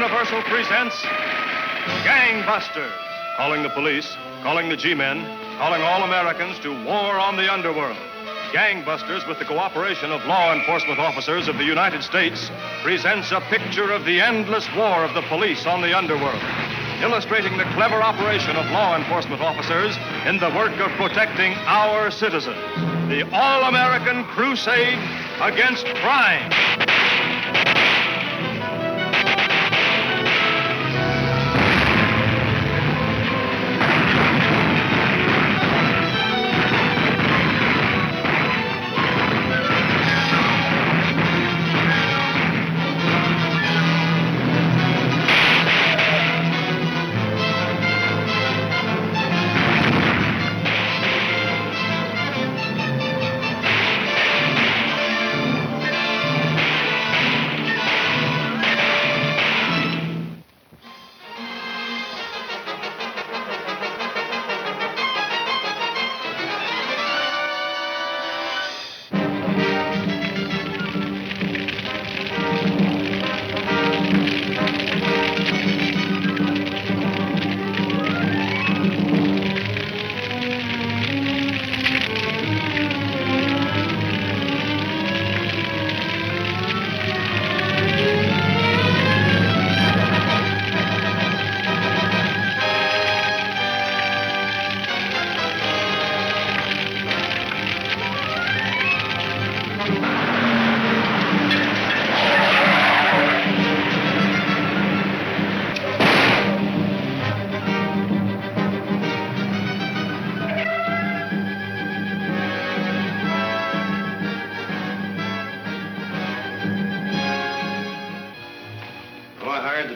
Universal presents Gangbusters, calling the police, calling the G-men, calling all Americans to war on the underworld. Gangbusters, with the cooperation of law enforcement officers of the United States, presents a picture of the endless war of the police on the underworld, illustrating the clever operation of law enforcement officers in the work of protecting our citizens. The all-American crusade against crime.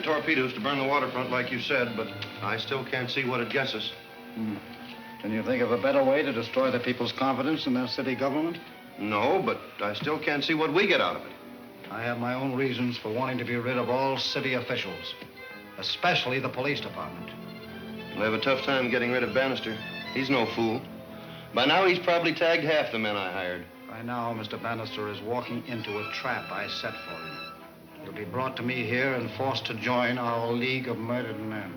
Torpedoes to burn the waterfront like you said, but I still can't see what it gets us. Can you think of a better way to destroy the people's confidence in their city government? No, but I still can't see what we get out of it. I have my own reasons for wanting to be rid of all city officials, especially the police department. We'll have a tough time getting rid of Bannister. He's no fool. By now, he's probably tagged half the men I hired. By now, Mr. Bannister is walking into a trap I set for him. He'll be brought to me here and forced to join our League of Murdered Men.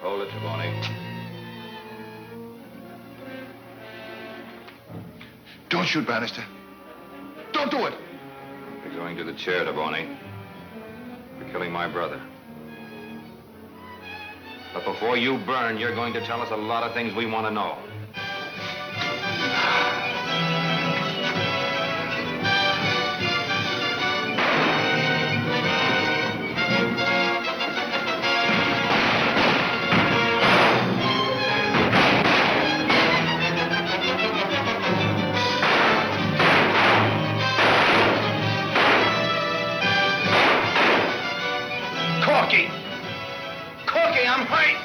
Hold it, Taboni. Don't shoot, Bannister. Don't do it. You're going to the chair, Taboni. For killing my brother. But before you burn, you're going to tell us a lot of things we want to know. Corky! Corky, I'm hurt!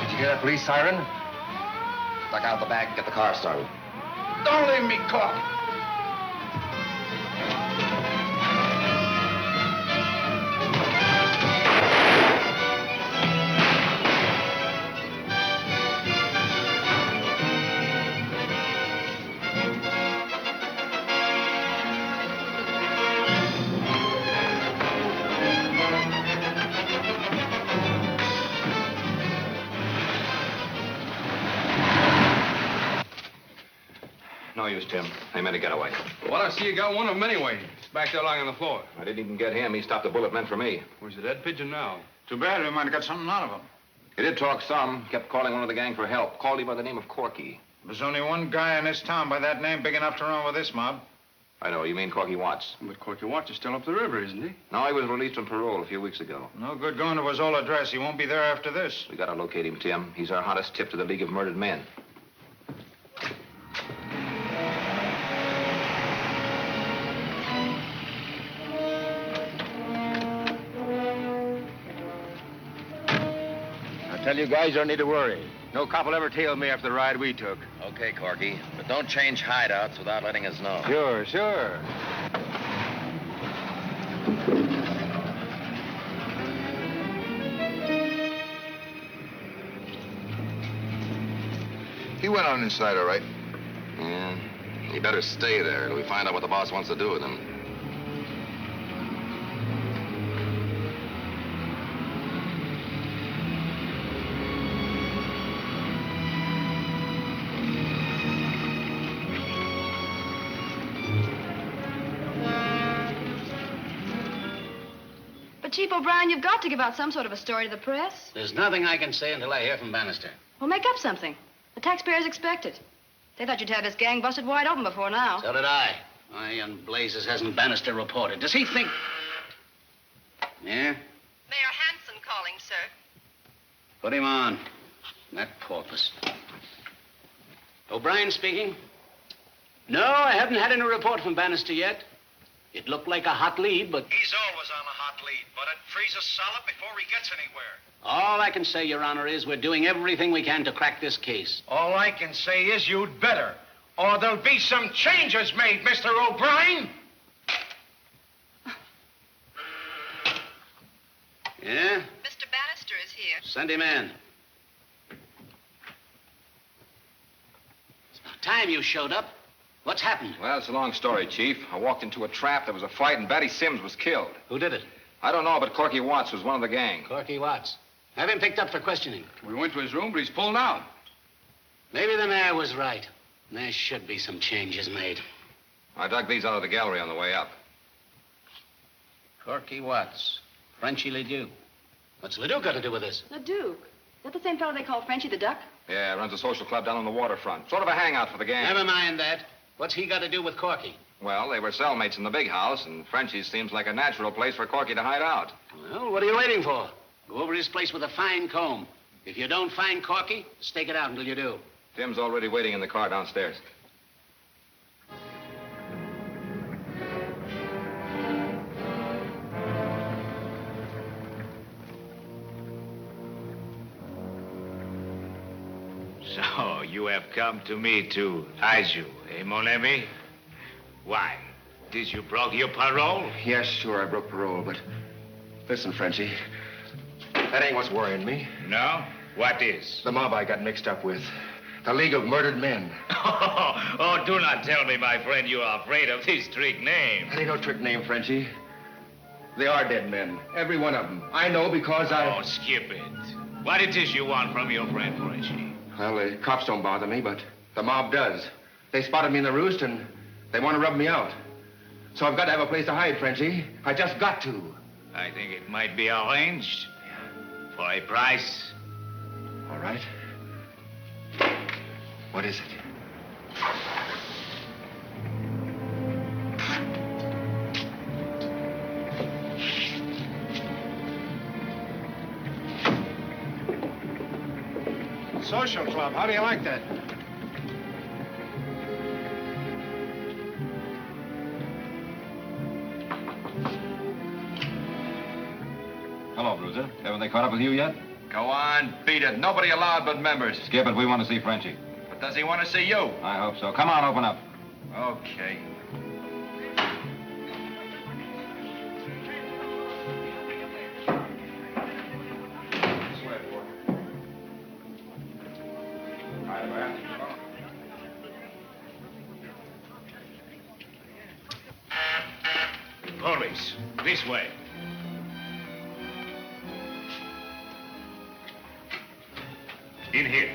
Did you hear that police siren? Duck out the back and get the car started. Don't leave me, Corky! use, Tim. They made a getaway. Well, I see you got one of them anyway. It's back there lying on the floor. I didn't even get him. He stopped a bullet meant for me. Where's the dead pigeon now? Too bad we might have got something out of him. He did talk some. Kept calling one of the gang for help. Called him by the name of Corky. There's only one guy in this town by that name big enough to run with this mob. I know. You mean Corky Watts? But Corky Watts is still up the river, isn't he? No, he was released on parole a few weeks ago. No good going to his old address. He won't be there after this. We gotta locate him, Tim. He's our hottest tip to the League of Murdered Men. I tell you guys, you don't need to worry. No cop will ever tail me after the ride we took. Okay, Corky, but don't change hideouts without letting us know. Sure, sure. He went on inside, all right. Yeah. He better stay there till we find out what the boss wants to do with him. Chief O'Brien, you've got to give out some sort of a story to the press. There's nothing I can say until I hear from Bannister. Well, make up something. The taxpayers expect it. They thought you'd have this gang busted wide open before now. So did I. Why in blazes hasn't Bannister reported? Does he think... Yeah? Mayor Hanson calling, sir. Put him on. That porpoise. O'Brien speaking. No, I haven't had any report from Bannister yet. It looked like a hot lead, but... He's always on a hot lead, but it freezes solid before he gets anywhere. All I can say, Your Honor, is we're doing everything we can to crack this case. All I can say is you'd better, or there'll be some changes made, Mr. O'Brien. Yeah? Mr. Bannister is here. Send him in. It's about time you showed up. What's happened? Well, it's a long story, Chief. I walked into a trap. There was a fight, and Batty Sims was killed. Who did it? I don't know, but Corky Watts was one of the gang. Corky Watts. Have him picked up for questioning. We went to his room, but he's pulled out. Maybe the mayor was right. There should be some changes made. I dug these out of the gallery on the way up. Corky Watts. Frenchy Ledoux. What's Ledoux got to do with this? The Duke. Is that the same fellow they call Frenchy the Duck? Yeah, runs a social club down on the waterfront. Sort of a hangout for the gang. Never mind that. What's he got to do with Corky? Well, they were cellmates in the big house, and Frenchy's seems like a natural place for Corky to hide out. Well, what are you waiting for? Go over his place with a fine comb. If you don't find Corky, stake it out until you do. Tim's already waiting in the car downstairs. So, you have come to me to Aiju, eh, mon ami? Why? Did you broke your parole? Yes, sure, I broke parole, but listen, Frenchie, that ain't what's worrying me. No? What is? The mob I got mixed up with. The League of Murdered Men. Oh, do not tell me, my friend, you are afraid of this trick name. That ain't no trick name, Frenchie. They are dead men, every one of them. I know because I... Oh, skip it. What it is you want from your friend, Frenchy? Well, the cops don't bother me, but the mob does. They spotted me in the roost, and they want to rub me out. So I've got to have a place to hide, Frenchie. I just got to. I think it might be arranged. For a price. All right. What is it? Social club. How do you like that? Hello, Bruiser. Haven't they caught up with you yet? Go on, beat it. Nobody allowed but members. Skip it. We want to see Frenchy. But does he want to see you? I hope so. Come on, open up. Okay. Police. This way. In here.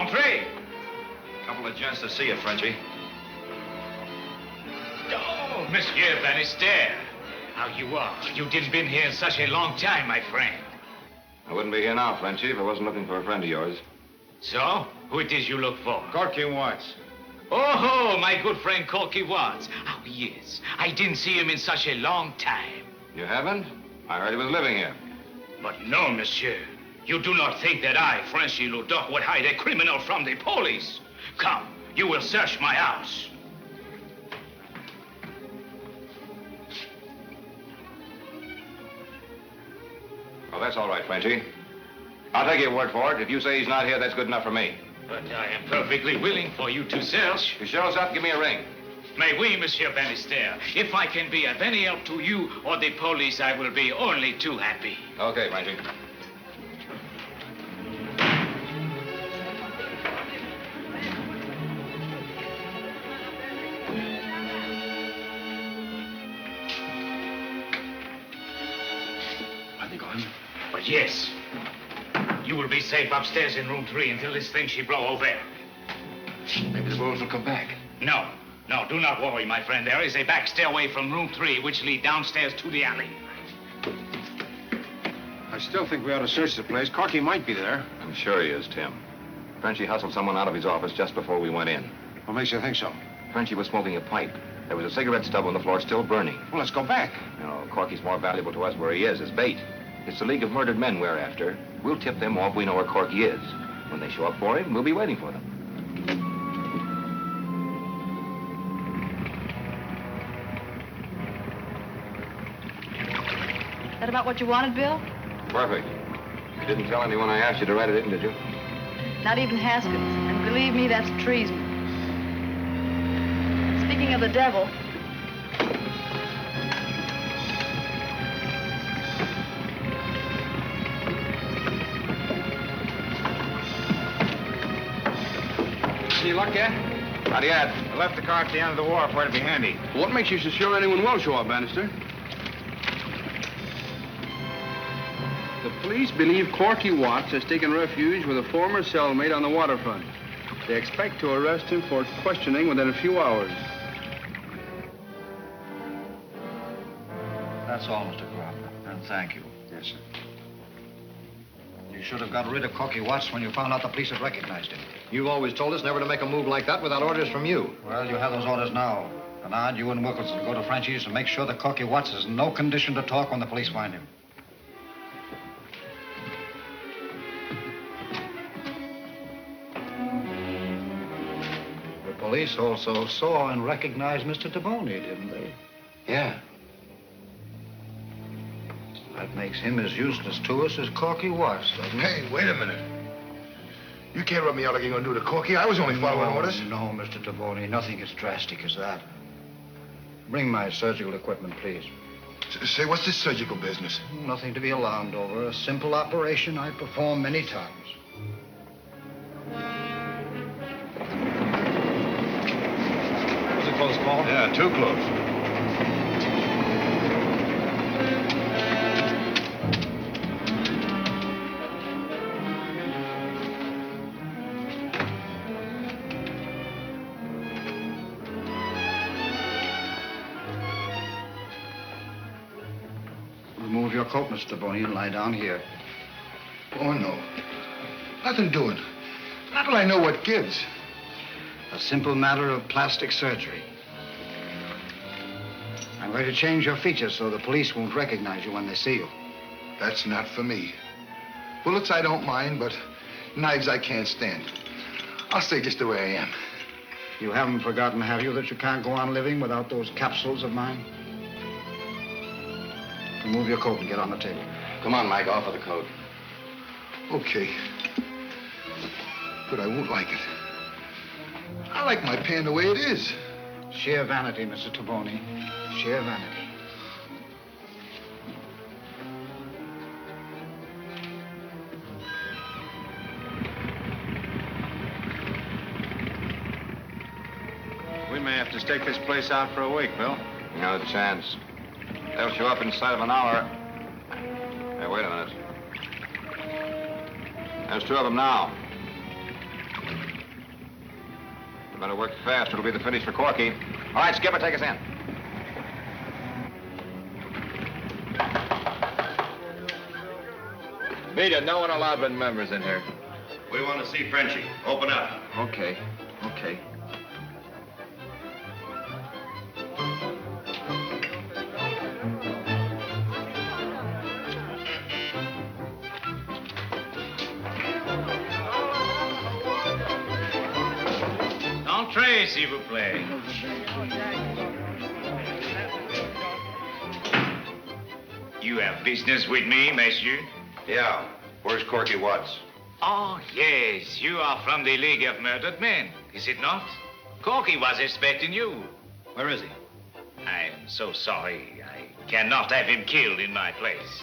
Entree. Couple of gents to see you, Frenchy. Oh, Monsieur Bannister. How you are? You didn't been here in such a long time, my friend. I wouldn't be here now, Frenchy, if I wasn't looking for a friend of yours. So, who it is you look for? Corky Watts. Oh, my good friend Corky Watts. Oh, yes. I didn't see him in such a long time. You haven't? I heard he was living here. But no, monsieur. You do not think that I, Frenchy Ludoc, would hide a criminal from the police. Come, you will search my house. Oh, that's all right, Frenchy. I'll take your word for it. If you say he's not here, that's good enough for me. But I am perfectly willing for you to search. If he shows up, give me a ring. Mais oui, Monsieur Bannister. If I can be of any help to you or the police, I will be only too happy. Okay, Frenchy. Are they gone? But yes. You will be safe upstairs in room 3 until this thing she blow over. Maybe the wolves will come back. No. No, do not worry, my friend. There is a back stairway from room 3 which lead downstairs to the alley. I still think we ought to search the place. Corky might be there. I'm sure he is, Tim. Frenchy hustled someone out of his office just before we went in. What makes you think so? Frenchy was smoking a pipe. There was a cigarette stub on the floor still burning. Well, let's go back. You know, Corky's more valuable to us where he is as bait. It's the League of Murdered Men we're after. We'll tip them off we know where Corky is. When they show up for him, we'll be waiting for them. That about what you wanted, Bill? Perfect. You didn't tell anyone I asked you to write it in, did you? Not even Haskins. And believe me, that's treason. Speaking of the devil, Any luck yet? Not yet. I left the car at the end of the wharf where it'd be handy. What makes you so sure anyone will show up, Bannister? The police believe Corky Watts has taken refuge with a former cellmate on the waterfront. They expect to arrest him for questioning within a few hours. That's all, Mr. Crawford. And thank you. Yes, sir. You should have got rid of Corky Watts when you found out the police had recognized him. You've always told us never to make a move like that without orders from you. Well, you have those orders now. Bernard, you and Wilkinson go to Frenchie's and make sure that Corky Watts is in no condition to talk when the police find him. The police also saw and recognized Mr. Taboni, didn't they? Yeah. That makes him as useless to us as Corky Watts, doesn't it? Hey, wait a minute. You can't rub me out like you're going to do to Corky. I was only following orders. No, Mr. Taboni, nothing as drastic as that. Bring my surgical equipment, please. Say, what's this surgical business? Nothing to be alarmed over. A simple operation I've performed many times. That was a close call. Yeah, too close. Remove your coat, Mr. Taboni, and lie down here. Oh, no. Nothing doing. Not that I know what gives. A simple matter of plastic surgery. I'm going to change your features so the police won't recognize you when they see you. That's not for me. Bullets I don't mind, but knives I can't stand. I'll stay just the way I am. You haven't forgotten, have you, that you can't go on living without those capsules of mine? Remove your coat and get on the table. Come on, Mike, offer the coat. Okay. But I won't like it. I like my pan the way it is. Sheer vanity, Mr. Taboni. Sheer vanity. We may have to stake this place out for a week, Bill. No chance. They'll show up inside of an hour. Hey, wait a minute. There's two of them now. You better work fast. It'll be the finish for Corky. All right, Skipper, take us in. Vita, no one allowed but members in here. We want to see Frenchie. Open up. Okay. Entrez, s'il vous plaît. You have business with me, monsieur? Yeah. Where's Corky Watts? Oh, yes. You are from the League of Murdered Men, is it not? Corky was expecting you. Where is he? I am so sorry. I cannot have him killed in my place.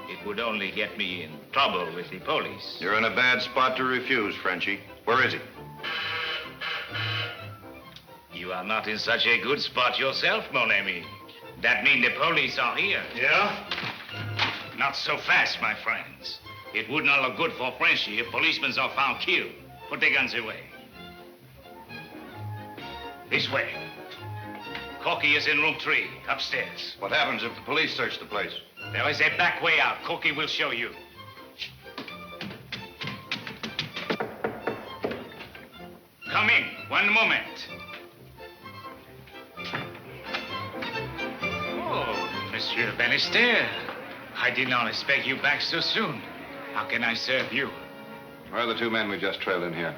It would only get me in trouble with the police. You're in a bad spot to refuse, Frenchie. Where is he? You are not in such a good spot yourself, mon ami. That means the police are here. Yeah? Not so fast, my friends. It would not look good for Frenchie if policemen are found killed. Put the guns away. This way. Corky is in room 3, upstairs. What happens if the police search the place? There is a back way out. Corky will show you. Come in. One moment. Oh, Monsieur Bannister. I did not expect you back so soon. How can I serve you? Where are the 2 men we just trailed in here?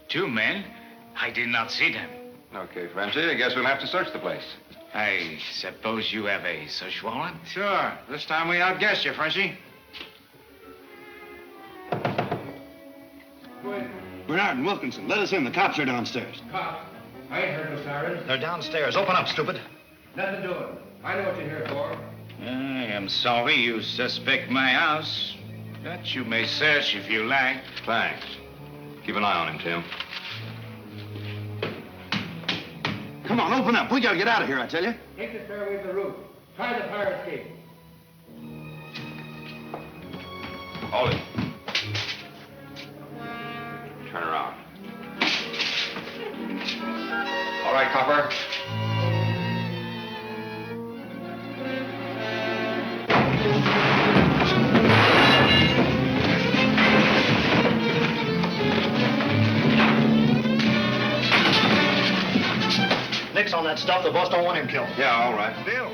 2 men? I did not see them. Okay, Frenchie, I guess we'll have to search the place. I suppose you have a search warrant? Sure. This time we outguessed you, Frenchie. Bernard and Wilkinson, let us in. The cops are downstairs. Cops? I ain't heard no sirens. They're downstairs. Open up, stupid. Nothing doing. I know what you're here for. I am sorry you suspect my house, but you may search if you like. Thanks. Keep an eye on him, Tim. Come on, open up. We gotta get out of here, I tell you. Take the stairway to the roof. Try the fire escape. Hold it. Turn around. All right, copper. Nix on that stuff. The boss don't want him killed. Yeah, all right. Bill!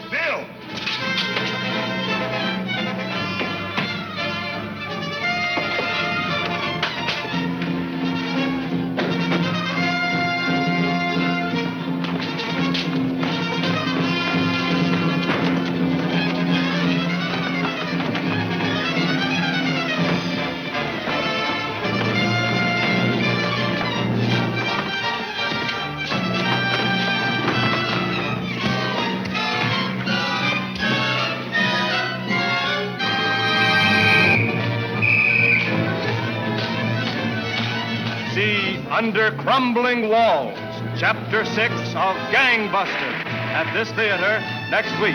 Under Crumbling Walls, Chapter 6 of Gangbusters, at this theater next week.